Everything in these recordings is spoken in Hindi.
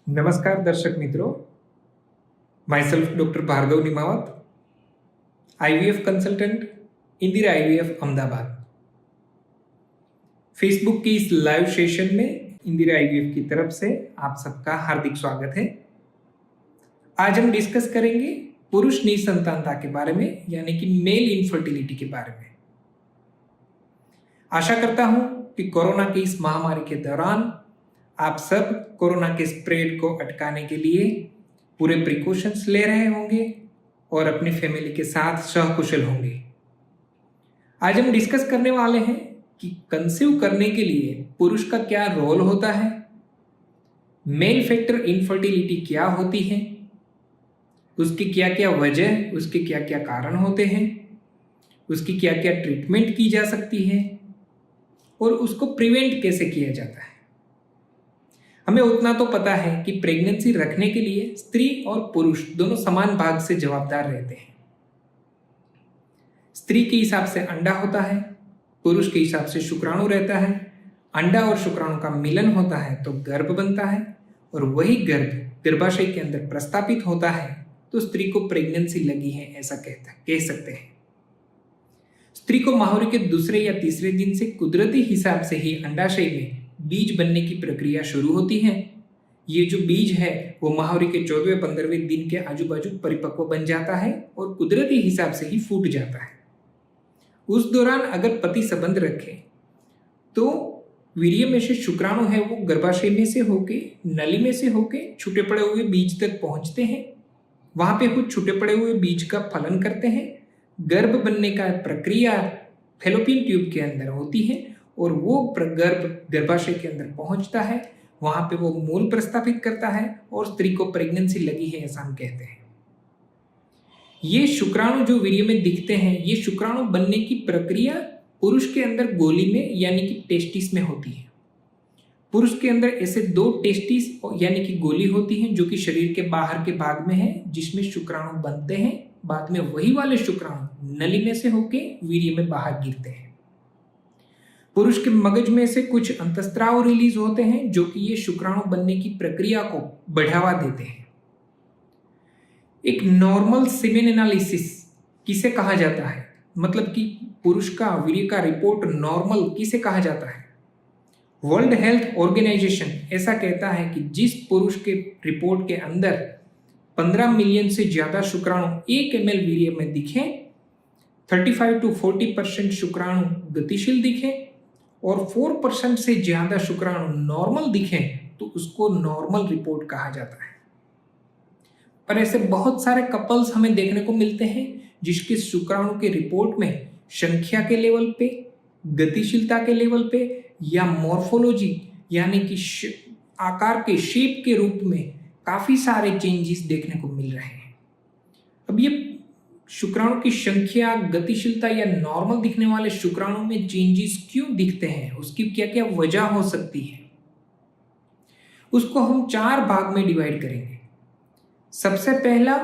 नमस्कार दर्शक मित्रों, my self doctor Bhargav Nimavat, IVF consultant, Indira IVF Ahmedabad. Facebook की इस लाइव सेशन में इंदिरा आईवीएफ की तरफ से आप सबका हार्दिक स्वागत है। आज हम डिस्कस करेंगे पुरुष निसंतानता के बारे में, यानी कि मेल इनफर्टिलिटी के बारे में। आशा करता हूं कि कोरोना की इस महामारी के दौरान आप सब कोरोना के स्प्रेड को अटकाने के लिए पूरे प्रिकॉशंस ले रहे होंगे और अपनी फैमिली के साथ सहकुशल होंगे। आज हम डिस्कस करने वाले हैं कि कंसीव करने के लिए पुरुष का क्या रोल होता है, मेल फैक्टर इनफर्टिलिटी क्या होती है, उसकी क्या क्या वजह, उसके क्या क्या कारण होते हैं, उसकी क्या क्या ट्रीटमेंट की जा सकती है और उसको प्रिवेंट कैसे किया जाता है। हमें उतना तो पता है कि प्रेगनेंसी रखने के लिए स्त्री और पुरुष दोनों समान भाग से जवाबदार रहते हैं। स्त्री के हिसाब से अंडा होता है, पुरुष के हिसाब से शुक्राणु रहता है। अंडा और शुक्राणु का मिलन होता है तो गर्भ बनता है और वही गर्भ गर्भाशय के अंदर प्रस्तापित होता है तो स्त्री को प्रेगनेंसी लगी है ऐसा कह सकते हैं। स्त्री को माहौरी के दूसरे या तीसरे दिन से कुदरती हिसाब से ही अंडाशय में बीज बनने की प्रक्रिया शुरू होती है। ये जो बीज है वो माहौरी के 14वें-15वें दिन के आजू बाजू परिपक्व बन जाता है और कुदरती हिसाब से ही फूट जाता है। उस दौरान अगर पति संबंध रखे तो वीर्य में से शुक्राणु है वो गर्भाशय में से होके, नली में से होके छूटे पड़े हुए बीज तक पहुंचते हैं। वहां पे कुछ छूटे पड़े हुए बीज का फलन करते हैं। गर्भ बनने का प्रक्रिया फैलोपियन ट्यूब के अंदर होती है और वो गर्भ गर्भाशय के अंदर पहुंचता है। वहां पे वो मूल प्रस्तापित करता है और स्त्री को प्रेगनेंसी लगी है ऐसा हम कहते हैं। ये शुक्राणु जो वीर्य में दिखते हैं, ये शुक्राणु बनने की प्रक्रिया पुरुष के अंदर गोली में यानी कि टेस्टिस में होती है। पुरुष के अंदर ऐसे 2 टेस्टिस यानी कि गोली होती हैं जो कि शरीर के बाहर के भाग में है, जिसमें शुक्राणु बनते हैं। बाद में वही वाले शुक्राणु नली में से होके वीर्य में बाहर गिरते हैं। पुरुष के मगज में से कुछ अंतःस्राव रिलीज होते हैं जो कि ये शुक्राणु बनने की प्रक्रिया को बढ़ावा देते हैं। एक नॉर्मल सीमेन एनालिसिस किसे कहा जाता है, मतलब कि पुरुष का वीर्य का रिपोर्ट नॉर्मल किसे कहा जाता है। वर्ल्ड हेल्थ ऑर्गेनाइजेशन ऐसा कहता है कि जिस पुरुष के रिपोर्ट के अंदर 15 मिलियन से ज्यादा शुक्राणु 1 ml वीर्य में दिखे, 35 to 40% शुक्राणु गतिशील दिखे और 4% से ज्यादा शुक्राणु नॉर्मल दिखे तो उसको नॉर्मल रिपोर्ट कहा जाता है। पर ऐसे बहुत सारे कपल्स हमें देखने को मिलते हैं जिसके शुक्राणु के रिपोर्ट में संख्या के लेवल पे, गतिशीलता के लेवल पे या मॉर्फोलॉजी यानी कि आकार के शेप के रूप में काफी सारे चेंजेस देखने को मिल रहे हैं। अब ये शुक्राणु की संख्या, गतिशीलता या नॉर्मल दिखने वाले शुक्राणु में चेंजेस क्यों दिखते हैं, उसकी क्या क्या वजह हो सकती है, उसको हम 4 भाग में डिवाइड करेंगे। सबसे पहला,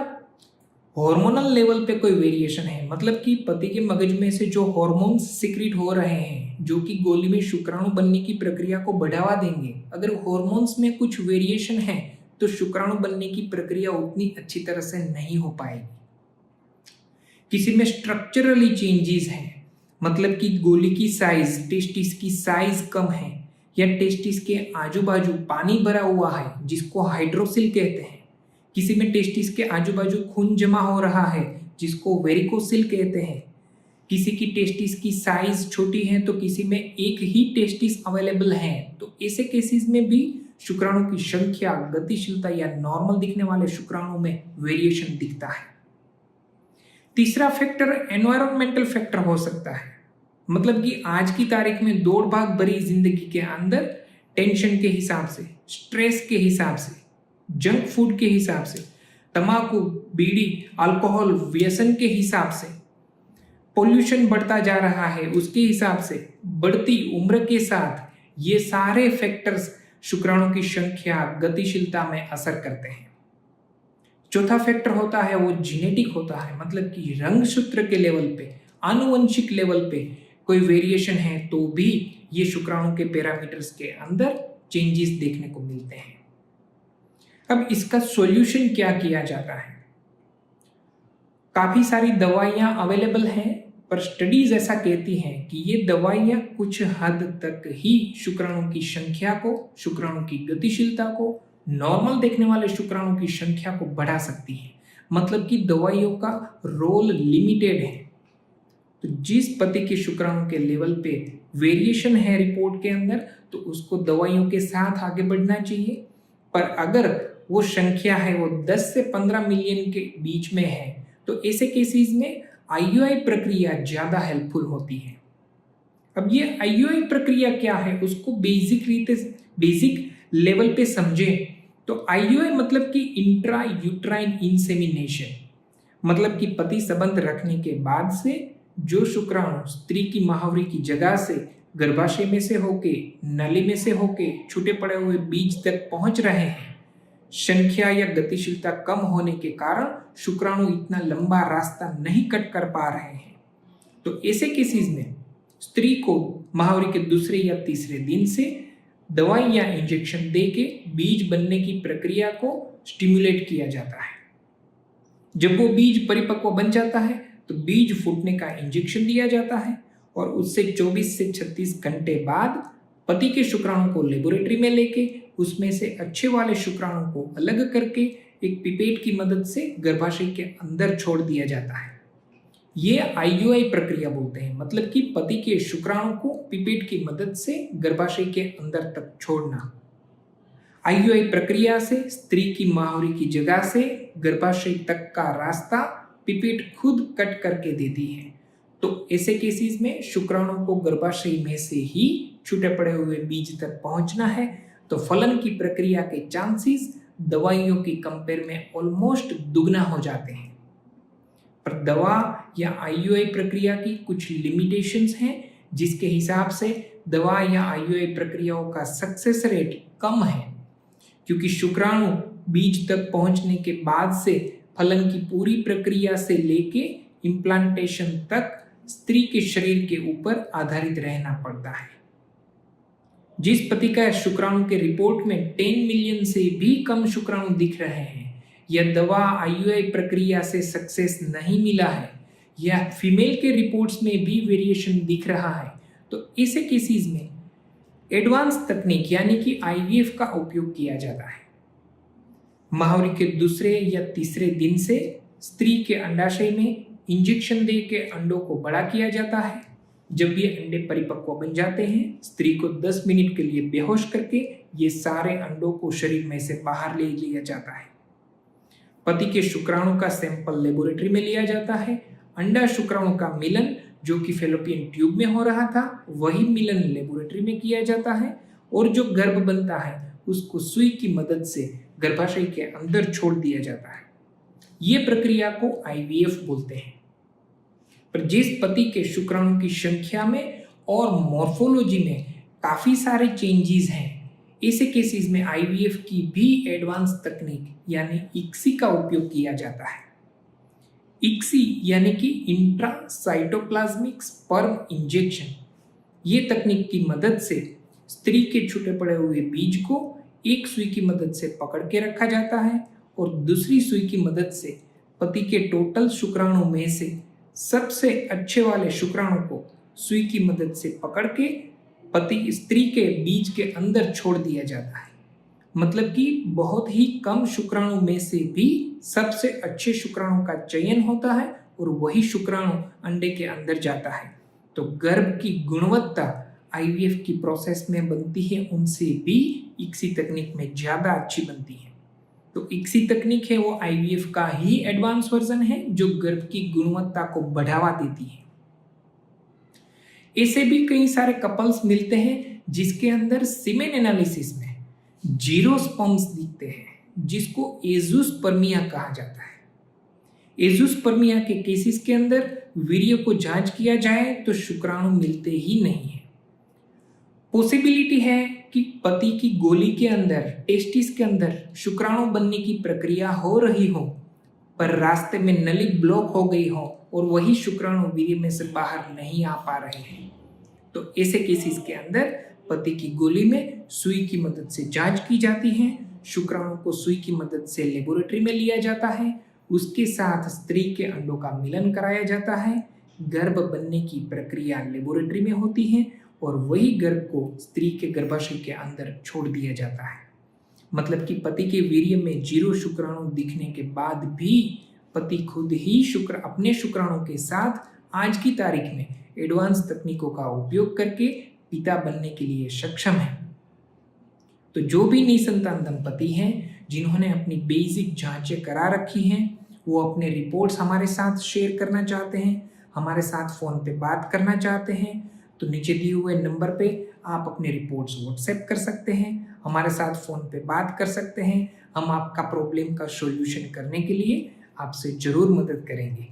हार्मोनल लेवल पे कोई वेरिएशन है, मतलब कि पति के मगज में से जो हार्मोन्स सिक्रीट हो रहे हैं जो कि गोली में शुक्राणु बनने की प्रक्रिया को बढ़ावा देंगे, अगर हार्मोन्स में कुछ वेरिएशन है तो शुक्राणु बनने की प्रक्रिया उतनी अच्छी तरह से नहीं हो पाएगी। किसी में स्ट्रक्चरली चेंजेस हैं, मतलब कि गोली की साइज, टेस्टिस की साइज कम है या टेस्टिस के आजू बाजू पानी भरा हुआ है जिसको हाइड्रोसिल कहते हैं। किसी में टेस्टिस के आजू बाजू खून जमा हो रहा है जिसको वेरिकोसिल कहते हैं। किसी की टेस्टिस की साइज छोटी है तो किसी में एक ही टेस्टिस अवेलेबल है, तो ऐसे केसेस में भी शुक्राणु की संख्या, गतिशीलता या नॉर्मल दिखने वाले शुक्राणु में वेरिएशन दिखता है। तीसरा फैक्टर एनवायरमेंटल फैक्टर हो सकता है, मतलब कि आज की तारीख में दौड़ भाग भरी जिंदगी के अंदर टेंशन के हिसाब से, स्ट्रेस के हिसाब से, जंक फूड के हिसाब से, तंबाकू, बीड़ी, अल्कोहल व्यसन के हिसाब से, पोल्यूशन बढ़ता जा रहा है उसके हिसाब से, बढ़ती उम्र के साथ ये सारे फैक्टर्स शुक्राणु की संख्या, गतिशीलता में असर करते हैं। चौथा फैक्टर होता है वो जीनेटिक होता है, मतलब कि रंगसूत्र के लेवल पे, आनुवंशिक लेवल पे कोई वेरिएशन है तो भी ये शुक्राणु के पैरामीटर्स के अंदर चेंजेस देखने को मिलते हैं। अब इसका सॉल्यूशन क्या किया जाता है? काफी सारी दवाइयां अवेलेबल हैं, पर स्टडीज ऐसा कहती हैं कि ये दवाइयां कुछ हद तक ही शुक्राणु की संख्या को, शुक्राणु की गतिशीलता को, नॉर्मल देखने वाले शुक्राणु की संख्या को बढ़ा सकती हैं। मतलब कि दवाइयों का रोल लिमिटेड है। तो जिस पति के शुक्राणु के लेवल पे वेरिएशन है रिपोर्ट के अंदर, तो उसको दवाइयों के साथ आगे बढ़ना चाहिए। पर अगर वो संख्या है वो 10 से 15 मिलियन के बीच में है, तो ऐसे केसेस में आईयूआई प्रक्रिया ज्यादा हेल्पफुल होती है। अब ये आईयूआई प्रक्रिया क्या है उसको बेसिक लेवल पे समझे तो आईयूआई मतलब कि इंट्रा यूट्राइन इंसेमिनेशन, मतलब कि पति संबंध रखने के बाद से जो शुक्राणु स्त्री की माहौरी की जगह से गर्भाशय में से होके, नली में से होके छूटे पड़े हुए बीज तक पहुंच रहे हैं, संख्या या गतिशीलता कम होने के कारण शुक्राणु इतना लंबा रास्ता नहीं कट कर पा रहे हैं। तो ऐसे केसेस में स्त्री को माहौरी के दूसरे या तीसरे दिन से दवाई या इंजेक्शन देके बीज बनने की प्रक्रिया को स्टिमुलेट किया जाता है। जब वो बीज परिपक्व बन जाता है तो बीज फूटने का इंजेक्शन दिया जाता है और उससे 24 से 36 घंटे बाद पति के शुक्राणु को लेबोरेटरी में लेके उसमें से अच्छे वाले शुक्राणु को अलग करके एक पिपेट की मदद से गर्भाशय के अंदर छोड़ दिया जाता है। ये आईयूआई प्रक्रिया बोलते हैं, मतलब कि पति के शुक्राणु को पिपेट की मदद से गर्भाशय के अंदर तक छोड़ना। आईयूआई प्रक्रिया से स्त्री की माहौरी की जगह से गर्भाशय तक का रास्ता पिपेट खुद कट करके देती है। तो ऐसे केसेस में शुक्राणु को गर्भाशय में से ही छूटे पड़े हुए बीज तक पहुंचना है, तो फलन की प्रक्रिया के चांसेस दवाइयों की कंपेयर में ऑलमोस्ट दुगना हो जाते हैं। पर दवा या आईयूआई प्रक्रिया की कुछ लिमिटेशंस हैं, जिसके हिसाब से दवा या आईयूआई प्रक्रियाओं का सक्सेस रेट कम है, क्योंकि शुक्राणु बीज तक पहुंचने के बाद से फलन की पूरी प्रक्रिया से लेके इम्प्लांटेशन तक स्त्री के शरीर के ऊपर आधारित रहना पड़ता है। जिस पति का शुक्राणु के रिपोर्ट में 10 मिलियन से भी कम शुक्राणु दिख रहे हैं, या दवा आईयूआई प्रक्रिया से सक्सेस नहीं मिला है, या फीमेल के रिपोर्ट्स में भी वेरिएशन दिख रहा है, तो ऐसे केसेस में एडवांस तकनीक यानी कि आईवीएफ का उपयोग किया जाता है। माहौरी के दूसरे या तीसरे दिन से स्त्री के अंडाशय में इंजेक्शन दे के अंडों को बड़ा किया जाता है। जब ये अंडे परिपक्व बन जाते हैं, स्त्री को 10 मिनट के लिए बेहोश करके ये सारे अंडों को शरीर में से बाहर ले लिया जाता है। पति के शुक्राणु का सैंपल लेबोरेटरी में लिया जाता है। अंडा शुक्राणु का मिलन जो कि फेलोपियन ट्यूब में हो रहा था, वही मिलन लेबोरेटरी में किया जाता है, और जो गर्भ बनता है उसको सुई की मदद से गर्भाशय के अंदर छोड़ दिया जाता है। ये प्रक्रिया को आईवीएफ बोलते हैं। पर जिस पति के शुक्राणु की संख्या में और मॉर्फोलॉजी में काफी सारे चेंजेस हैं, ऐसे केसेस में आईवीएफ की भी एडवांस तकनीक यानी इक्सी का उपयोग किया जाता है। इक्सी यानी कि इंट्रासाइटोप्लाज्मिक स्पर्म इंजेक्शन, ये तकनीक की मदद से स्त्री के छूटे पड़े हुए बीज को एक सुई की मदद से पकड़ के रखा जाता है और दूसरी सुई की मदद से पति के टोटल शुक्राणु में से सबसे अच्छे वाले शुक्राणु को सुई की मदद से पकड़ के पति स्त्री के बीज के अंदर छोड़ दिया जाता है। मतलब कि बहुत ही कम शुक्राणु में से भी सबसे अच्छे शुक्राणु का चयन होता है और वही शुक्राणु अंडे के अंदर जाता है। तो गर्भ की गुणवत्ता आईवीएफ की प्रोसेस में बनती है उनसे भी इक्सी तकनीक में ज्यादा अच्छी बनती है। तो इक्सी तकनीक है वो आईवीएफ का ही एडवांस वर्जन है जो गर्भ की गुणवत्ता को बढ़ावा देती है। ऐसे भी कई सारे कपल्स मिलते हैं जिसके अंदर सीमेन एनालिसिस में जीरो स्पर्म्स दिखते हैं, जिसको एजोस्पर्मिया कहा जाता है। एजोस्पर्मिया के केसेस के अंदर वीर्य को जांच किया जाए तो शुक्राणु मिलते ही नहीं है। पॉसिबिलिटी है कि पति की गोली के अंदर, टेस्टिस के अंदर शुक्राणु बनने की प्रक्रिया हो रही हो, पर रास्ते में नली ब्लॉक हो गई हो और वही शुक्राणु वीर्य में से बाहर नहीं आ पा रहे हैं। तो ऐसे केसेस के अंदर पति की गोली में सुई की मदद से जांच की जाती है, शुक्राणु को सुई की मदद से लेबोरेटरी में लिया जाता है, उसके साथ स्त्री के अंडों का मिलन कराया जाता है। गर्भ बनने की प्रक्रिया लेबोरेटरी में होती है और वही गर्भ को स्त्री के गर्भाशय के अंदर छोड़ दिया जाता है। मतलब कि पति के वीर्य में 0 शुक्राणु दिखने के बाद भी पति खुद ही अपने शुक्राणु के साथ आज की तारीख में एडवांस तकनीकों का उपयोग करके पिता बनने के लिए सक्षम है। तो जो भी निसंतान दंपति हैं जिन्होंने अपनी बेसिक जांचें करा रखी हैं, वो अपने रिपोर्ट्स हमारे साथ शेयर करना चाहते हैं, हमारे साथ फ़ोन पे बात करना चाहते हैं, तो नीचे दिए हुए नंबर पे आप अपने रिपोर्ट्स व्हाट्सएप कर सकते हैं, हमारे साथ फ़ोन पे बात कर सकते हैं। हम आपका प्रॉब्लम का सॉल्यूशन करने के लिए आपसे जरूर मदद करेंगे।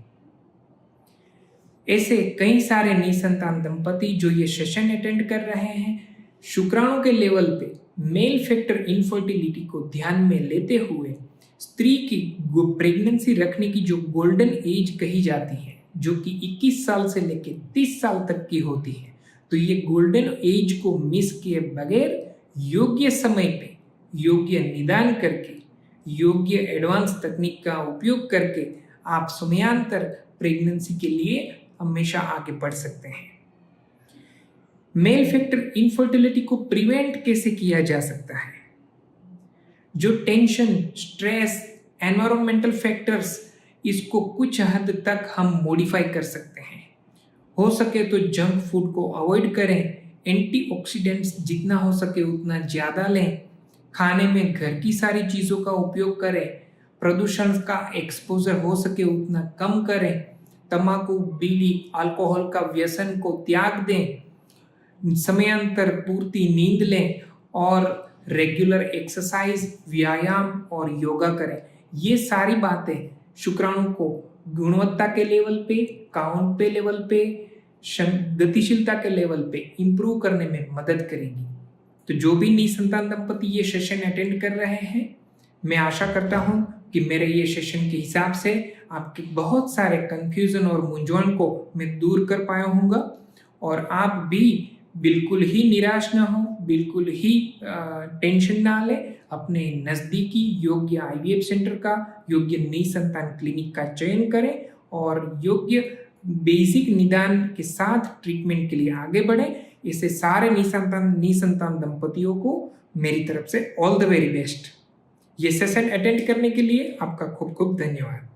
ऐसे कई सारे निसंतान दंपति जो ये सेशन अटेंड कर रहे हैं, शुक्राणु के लेवल पे मेल फैक्टर इनफर्टिलिटी को ध्यान में लेते हुए स्त्री की प्रेगनेंसी रखने की जो गोल्डन एज कही जाती है, जो कि 21 साल से लेकर 30 साल तक की होती है, तो ये गोल्डन एज को मिस किए बगैर योग्य समय पे योग्य निदान करके योग्य एडवांस तकनीक का उपयोग करके आप समयांतर प्रेगनेंसी के लिए हमेशा आगे बढ़ सकते हैं। मेल फैक्टर इनफर्टिलिटी को प्रिवेंट कैसे किया जा सकता है? जो टेंशन, स्ट्रेस, एनवायरमेंटल फैक्टर्स, इसको कुछ हद तक हम मॉडिफाई कर सकते हैं। हो सके तो जंक फूड को अवॉइड करें, एंटीऑक्सीडेंट्स जितना हो सके उतना ज़्यादा लें, खाने में घर की सारी चीज़ों का उपयोग करें, प्रदूषण का एक्सपोजर हो सके उतना कम करें, तंबाकू, बीड़ी, अल्कोहल का व्यसन को त्याग दें, समयांतर पूर्ति नींद लें और रेगुलर एक्सरसाइज, व्यायाम और योगा करें। ये सारी बातें शुक्राणु को गुणवत्ता के लेवल पे, काउंट पे लेवल पे, गतिशीलता के लेवल पे इम्प्रूव करने में मदद करेगी। तो जो भी निसंतान दंपति ये सेशन अटेंड कर रहे हैं, मैं आशा करता हूँ कि मेरे ये सेशन के हिसाब से आपके बहुत सारे कंफ्यूजन और मूंझवण को मैं दूर कर पाया हूँगा और आप भी बिल्कुल ही निराश ना हो, बिल्कुल ही टेंशन ना ले। अपने नज़दीकी योग्य IVF सेंटर का, योग्य निसंतान क्लिनिक का चयन करें और योग्य बेसिक निदान के साथ ट्रीटमेंट के लिए आगे बढ़ें। इससे सारे निसंतान दंपतियों को मेरी तरफ से ऑल द वेरी बेस्ट। ये सेशन अटेंड करने के लिए आपका खूब खूब धन्यवाद।